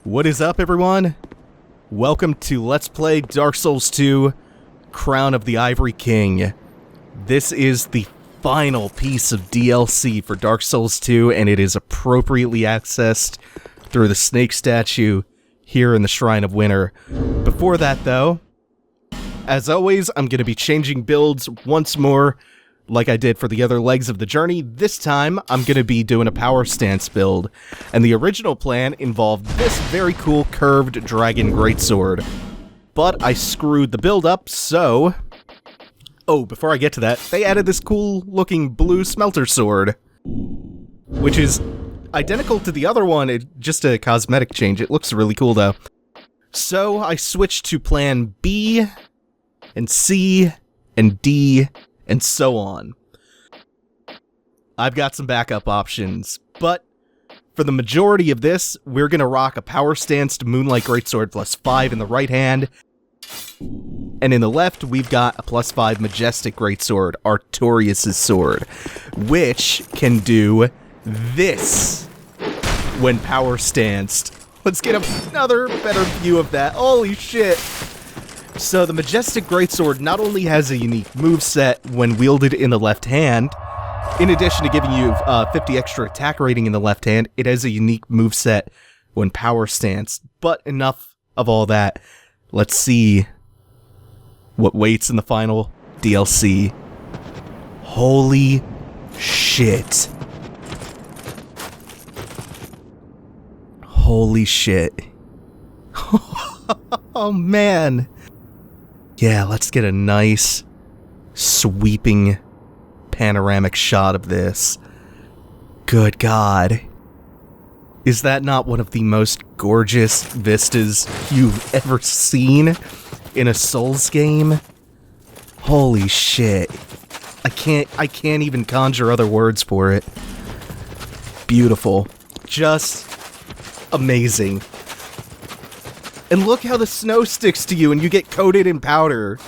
What is up, everyone? Welcome to Let's Play Dark Souls 2, Crown of the Ivory King. This is the final piece of DLC for Dark Souls 2, and it is appropriately accessed through the snake statue here in the Shrine of Winter. Before that, though, as always, I'm going to be changing builds once more, like I did for the other legs of the journey. This time, I'm going to be doing a power stance build, and the original plan involved this very cool curved dragon greatsword. But I screwed the build up, so... Oh, before I get to that, they added this cool looking blue smelter sword, which is identical to the other one, just a cosmetic change. It looks really cool, though. So I switched to plan B, and C, and D, and so on. I've got some backup options, but for the majority of this, we're gonna rock a power stanced Moonlight Greatsword +5 in the right hand, and in the left, we've got a +5 Majestic Greatsword, Artorias' sword, which can do this when power stanced. Let's get another better view of that. Holy shit! So the Majestic Greatsword not only has a unique moveset when wielded in the left hand, in addition to giving you 50 extra attack rating in the left hand, it has a unique moveset when power stanced. But enough of all that. Let's see what waits in the final DLC. Holy shit. Holy shit. Oh man. Yeah, let's get a nice, sweeping, panoramic shot of this. Good God. Is that not one of the most gorgeous vistas you've ever seen in a Souls game? Holy shit. I can't even conjure other words for it. Beautiful. Just amazing. And look how the snow sticks to you and you get coated in powder.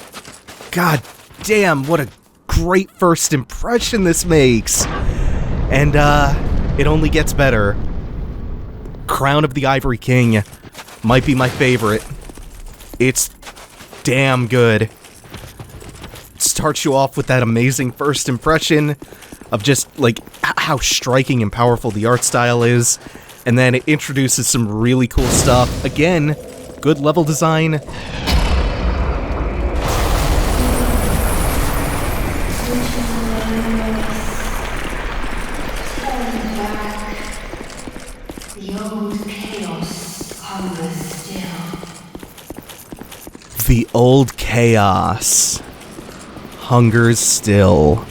God damn, what a great first impression this makes. And, it only gets better. Crown of the Ivory King might be my favorite. It's damn good. It starts you off with that amazing first impression of just, like, how striking and powerful the art style is. And then it introduces some really cool stuff. Again, good level design. The old chaos hungers still.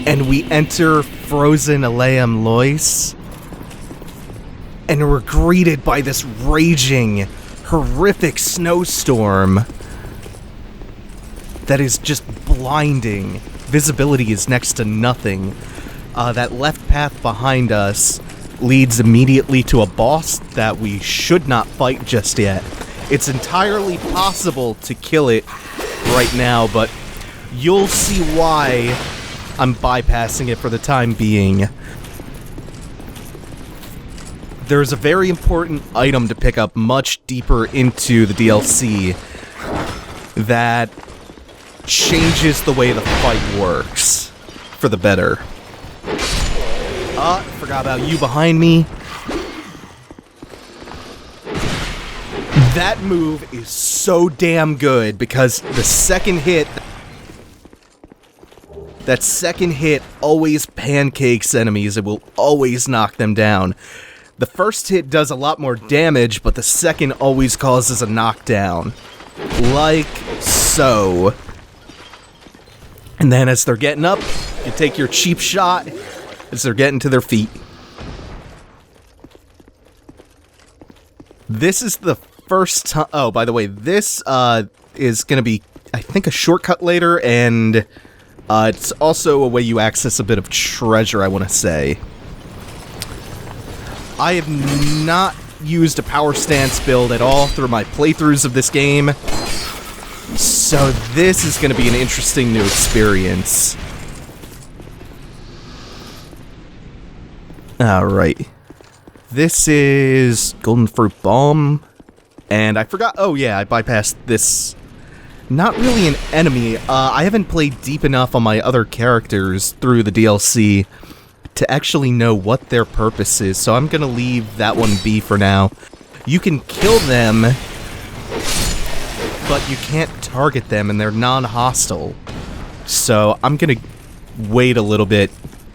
And we enter frozen Eleum Loyce, and we're greeted by this raging, horrific snowstorm that is just blinding. Visibility is next to nothing. That left path behind us leads immediately to a boss that we should not fight just yet. It's entirely possible to kill it right now, but you'll see why I'm bypassing it for the time being. There's a very important item to pick up much deeper into the DLC that changes the way the fight works for the better. Forgot about you behind me. That move is so damn good because the second hit... That second hit always pancakes enemies. It will always knock them down. The first hit does a lot more damage, but the second always causes a knockdown. Like so. And then as they're getting up, you take your cheap shot as they're getting to their feet. This is the first time... Oh, by the way, this is going to be, I think, a shortcut later, and it's also a way you access a bit of treasure, I want to say. I have not used a power stance build at all through my playthroughs of this game, so this is going to be an interesting new experience. Alright. This is Golden Fruit Bomb. And I forgot, oh yeah, I bypassed this. Not really an enemy. I haven't played deep enough on my other characters through the DLC to actually know what their purpose is, so I'm gonna leave that one be for now. You can kill them, but you can't target them, and they're non-hostile. So I'm gonna wait a little bit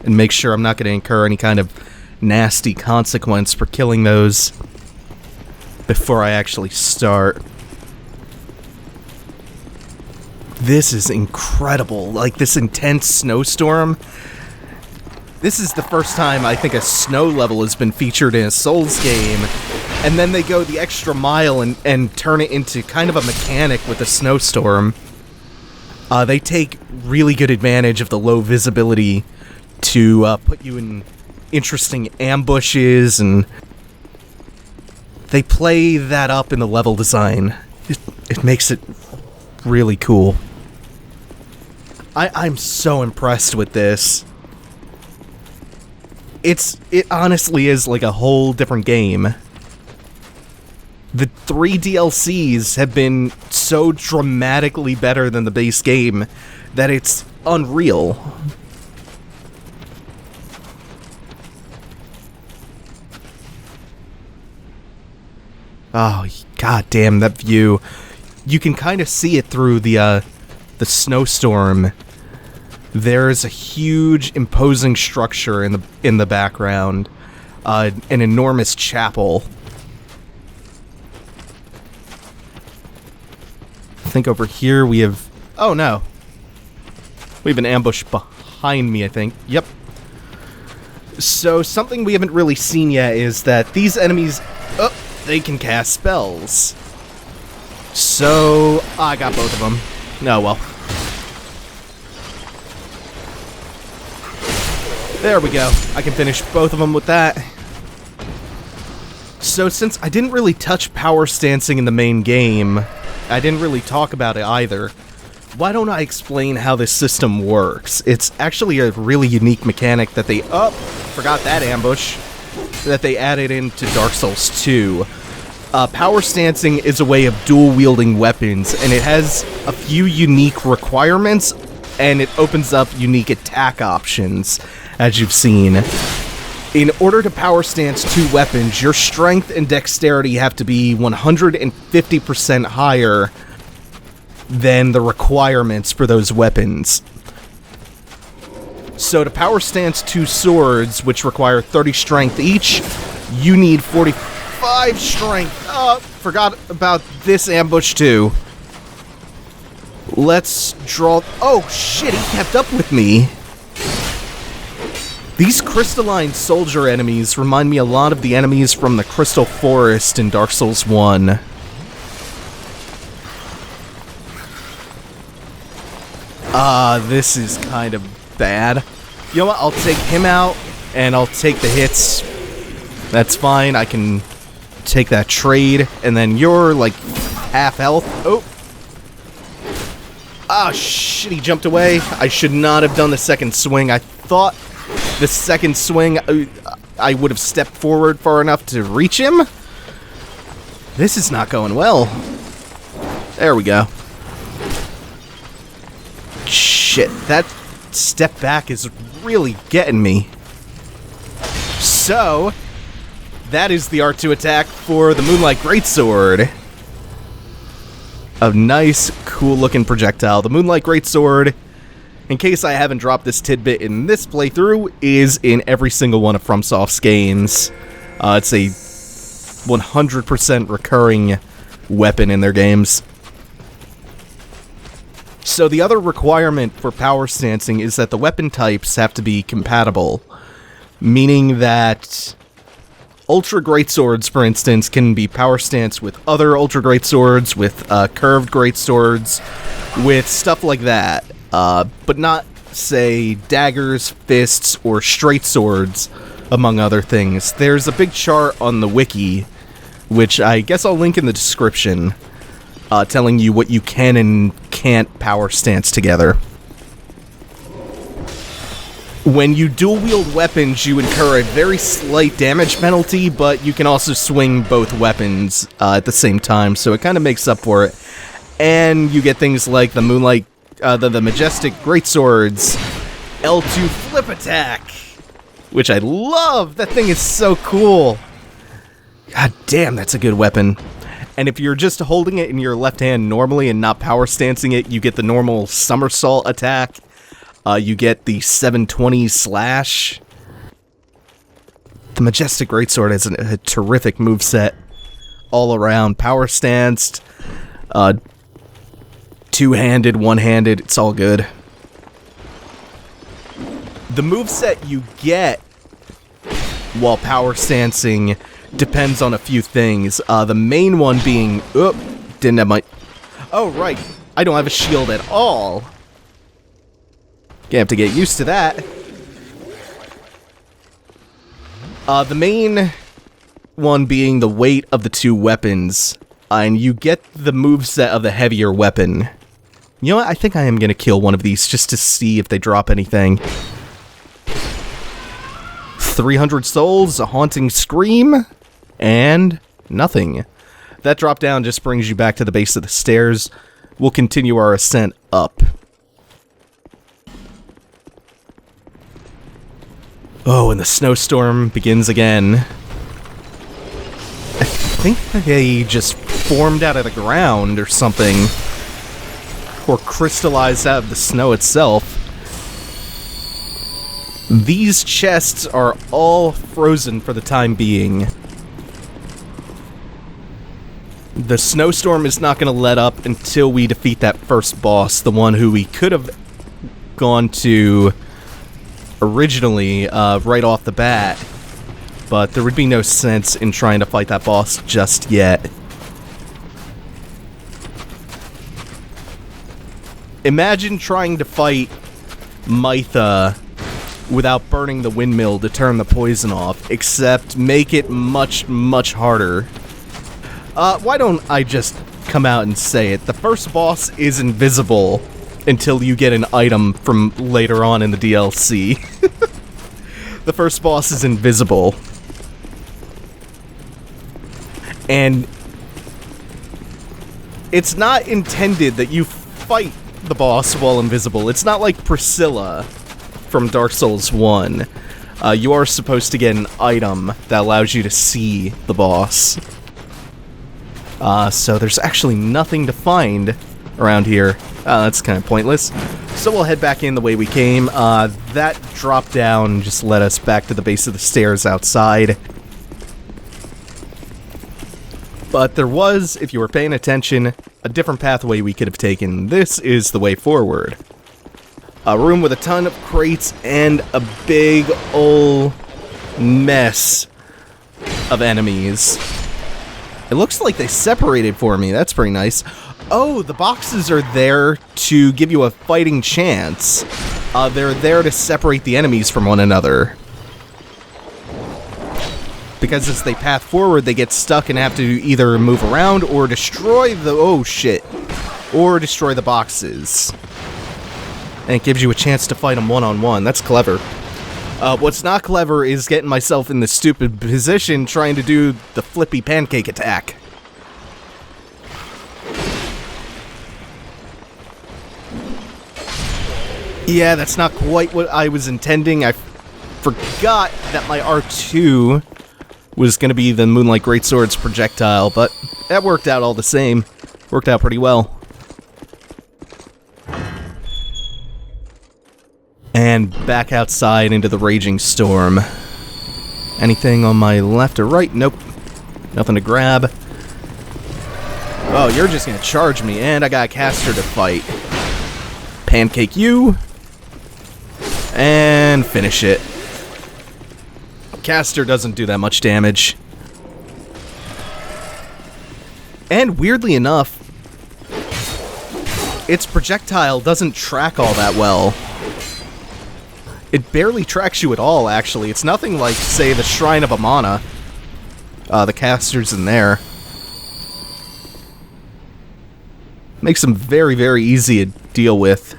and make sure I'm not gonna incur any kind of nasty consequence for killing those before I actually start. This is incredible, like this intense snowstorm. This is the first time I think a snow level has been featured in a Souls game, and then they go the extra mile and turn it into kind of a mechanic with a snowstorm. They take really good advantage of the low visibility to put you in interesting ambushes, and they play that up in the level design. It makes it really cool. I'm so impressed with this. It honestly is like a whole different game. The 3 DLCs have been so dramatically better than the base game that it's unreal. Oh, god damn, that view. You can kind of see it through the snowstorm. There's a huge, imposing structure in the background. An enormous chapel. I think over here we have... Oh, no. We have an ambush behind me, I think. Yep. So, something we haven't really seen yet is that these enemies... Oh, they can cast spells. So, I got both of them. Oh, well. There we go. I can finish both of them with that. So since I didn't really touch power stancing in the main game, I didn't really talk about it either, why don't I explain how this system works? It's actually a really unique mechanic that they... Oh, forgot that ambush. That they added into Dark Souls 2. Power stancing is a way of dual-wielding weapons, and it has a few unique requirements, and it opens up unique attack options, as you've seen. In order to power stance 2 weapons, your strength and dexterity have to be 150% higher than the requirements for those weapons. So to power stance 2 swords, which require 30 strength each, you need 45 strength. Oh, forgot about this ambush too. Let's draw... Oh shit, he kept up with me. These crystalline soldier enemies remind me a lot of the enemies from the Crystal Forest in Dark Souls 1. This is kind of bad. You know what, I'll take him out, and I'll take the hits. That's fine, I can take that trade, and then you're, like, half health. Oh! Ah, shit, he jumped away. I should not have done the second swing. I thought the second swing, I would have stepped forward far enough to reach him. This is not going well. There we go. Shit, that step back is really getting me. So, that is the R2 attack for the Moonlight Greatsword. A nice, cool-looking projectile. The Moonlight Greatsword, in case I haven't dropped this tidbit in this playthrough, is in every single one of FromSoft's games. It's a 100% recurring weapon in their games. So the other requirement for power stancing is that the weapon types have to be compatible, meaning that Ultra Greatswords, for instance, can be power stanced with other Ultra Greatswords, with curved Greatswords, with stuff like that, but not, say, daggers, fists, or straight swords, among other things. There's a big chart on the wiki, which I guess I'll link in the description, telling you what you can and can't power stance together. When you dual-wield weapons, you incur a very slight damage penalty, but you can also swing both weapons at the same time, so it kind of makes up for it. And you get things like the the Majestic Greatsword's L2 flip attack, which I love! That thing is so cool! God damn, that's a good weapon. And if you're just holding it in your left hand normally and not power stancing it, you get the normal somersault attack. You get the 720 slash. The Majestic Greatsword has a terrific moveset all around. Power stanced, two-handed, one-handed, it's all good. The moveset you get while power stancing depends on a few things. The main one being... didn't have my... Oh, right. I don't have a shield at all. Gonna have to get used to that. The main one being the weight of the two weapons. And you get the moveset of the heavier weapon. You know what? I think I am gonna kill one of these just to see if they drop anything. 300 souls, a haunting scream, and nothing. That drop down just brings you back to the base of the stairs. We'll continue our ascent up. Oh, and the snowstorm begins again. I think they just formed out of the ground or something. Or crystallized out of the snow itself. These chests are all frozen for the time being. The snowstorm is not going to let up until we defeat that first boss, the one who we could have gone to originally, right off the bat, but there would be no sense in trying to fight that boss just yet. Imagine trying to fight Mytha without burning the windmill to turn the poison off, except make it much, much harder. Why don't I just come out and say it? The first boss is invisible until you get an item from later on in the DLC. The first boss is invisible. And it's not intended that you fight the boss while invisible. It's not like Priscilla from Dark Souls 1. You are supposed to get an item that allows you to see the boss. So there's actually nothing to find around here. That's kind of pointless. So we'll head back in the way we came. That drop down just led us back to the base of the stairs outside. But there was, if you were paying attention, a different pathway we could have taken. This is the way forward. A room with a ton of crates and a big ol' mess of enemies. It looks like they separated for me. That's pretty nice. Oh, the boxes are there to give you a fighting chance. They're there to separate the enemies from one another. Because as they path forward, they get stuck and have to either move around or destroy the... Oh, shit. Or destroy the boxes. And it gives you a chance to fight them one-on-one. That's clever. What's not clever is getting myself in this stupid position trying to do the flippy pancake attack. Yeah, that's not quite what I was intending. I forgot that my R2 was going to be the Moonlight Greatsword's projectile, but that worked out all the same. Worked out pretty well. And back outside into the raging storm. Anything on my left or right? Nope. Nothing to grab. Oh, you're just going to charge me, and I got a caster to fight. Pancake you. And finish it. Caster doesn't do that much damage. And weirdly enough, its projectile doesn't track all that well. It barely tracks you at all, actually. It's nothing like, say, the Shrine of Amana. The caster's in there. Makes them very, very easy to deal with.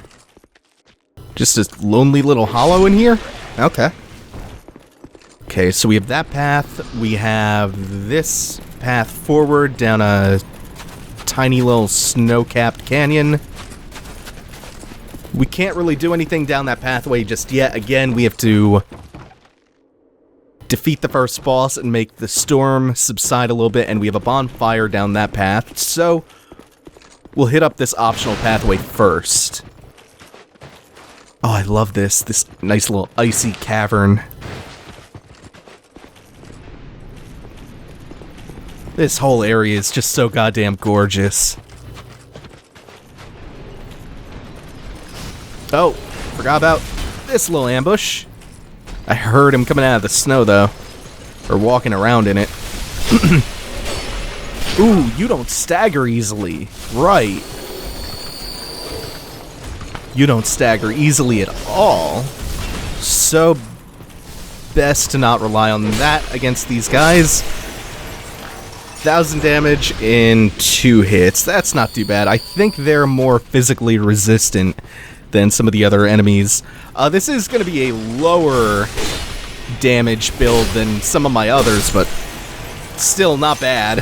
Just a lonely little hollow in here? Okay. Okay, so we have that path. We have this path forward down a tiny little snow-capped canyon. We can't really do anything down that pathway just yet. Again, we have to defeat the first boss and make the storm subside a little bit, and we have a bonfire down that path, so we'll hit up this optional pathway first. Oh, I love this nice little icy cavern. This whole area is just so goddamn gorgeous. Oh, forgot about this little ambush. I heard him coming out of the snow, though. Or walking around in it. Ooh, you don't stagger easily. Right. You don't stagger easily at all. So, best to not rely on that against these guys. 1,000 damage in 2 hits. That's not too bad. I think they're more physically resistant than some of the other enemies. This is going to be a lower damage build than some of my others, but still not bad.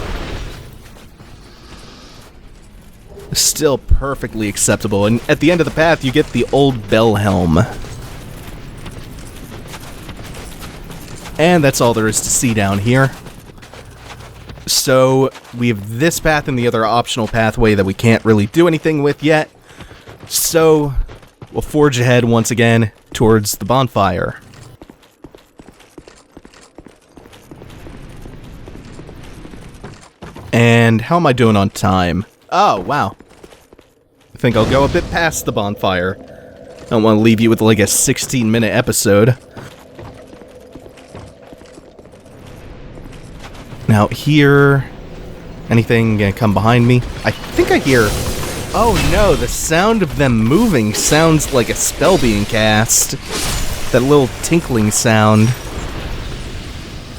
Still perfectly acceptable. And at the end of the path, you get the old bell helm. And that's all there is to see down here. So, we have this path and the other optional pathway that we can't really do anything with yet. So, we'll forge ahead once again towards the bonfire. And how am I doing on time? Oh, wow. I think I'll go a bit past the bonfire. I don't want to leave you with like a 16-minute episode. Now here, anything gonna come behind me? I think I hear... Oh no, the sound of them moving sounds like a spell being cast. That little tinkling sound.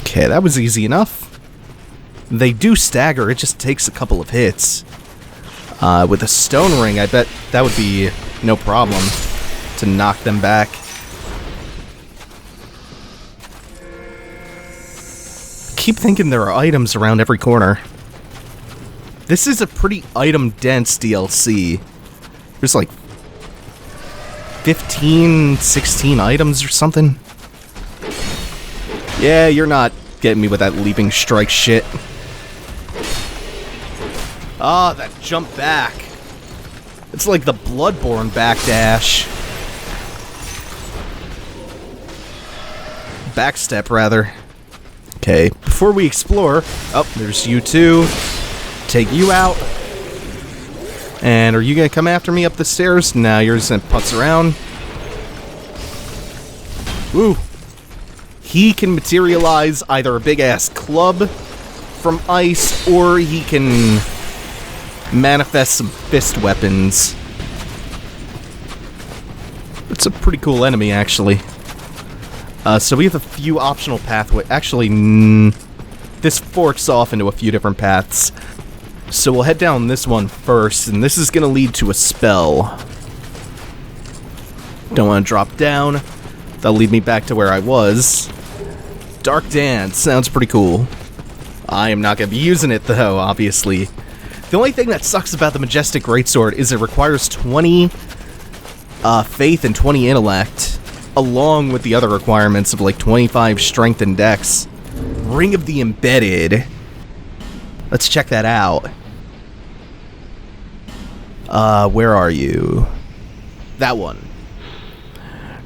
Okay, that was easy enough. They do stagger, it just takes a couple of hits. With a stone ring, I bet that would be no problem to knock them back. Keep thinking there are items around every corner. This is a pretty item-dense DLC. There's like 15, 16 items or something. Yeah, you're not getting me with that leaping strike shit. Ah, that jump back. It's like the Bloodborne backdash. Backstep, rather. Okay, before we explore... Oh, there's you two. Take you out. And are you gonna come after me up the stairs? Nah, you're just gonna putz around. Woo. He can materialize either a big-ass club from ice, or he can manifest some fist weapons. It's a pretty cool enemy, actually. So we have a few optional pathways. Actually, this forks off into a few different paths. So we'll head down this one first, and this is going to lead to a spell. Don't want to drop down. That'll lead me back to where I was. Dark Dance. Sounds pretty cool. I am not going to be using it, though, obviously. The only thing that sucks about the Majestic Greatsword is it requires 20 faith and 20 intellect, along with the other requirements of like 25 strength and dex. Ring of the Embedded. Let's check that out. Where are you? That one.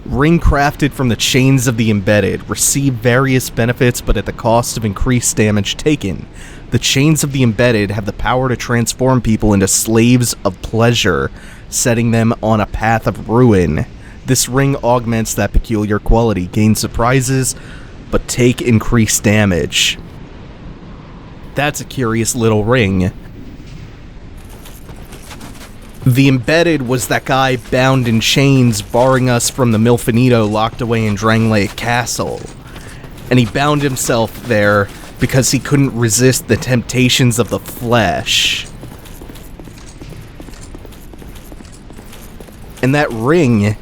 Ring crafted from the chains of the Embedded. Receive various benefits, but at the cost of increased damage taken. The chains of the Embedded have the power to transform people into slaves of pleasure, setting them on a path of ruin. This ring augments that peculiar quality. Gain surprises, but take increased damage. That's a curious little ring. The Embedded was that guy bound in chains, barring us from the Milfinito locked away in Drangley Castle. And he bound himself there because he couldn't resist the temptations of the flesh. And that ring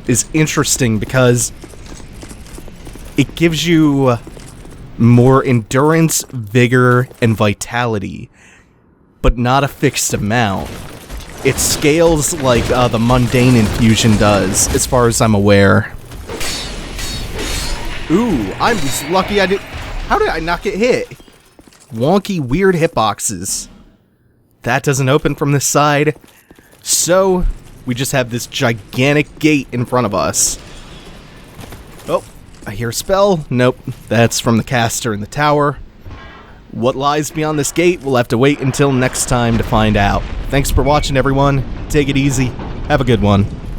is interesting because it gives you more endurance, vigor, and vitality, but not a fixed amount. It scales like the mundane infusion does, as far as I'm aware. Ooh, I was lucky I did. How did I not get hit? Wonky, weird hitboxes. That doesn't open from this side. So, we just have this gigantic gate in front of us. Oh, I hear a spell. Nope, that's from the caster in the tower. What lies beyond this gate, we'll have to wait until next time to find out. Thanks for watching, everyone. Take it easy. Have a good one.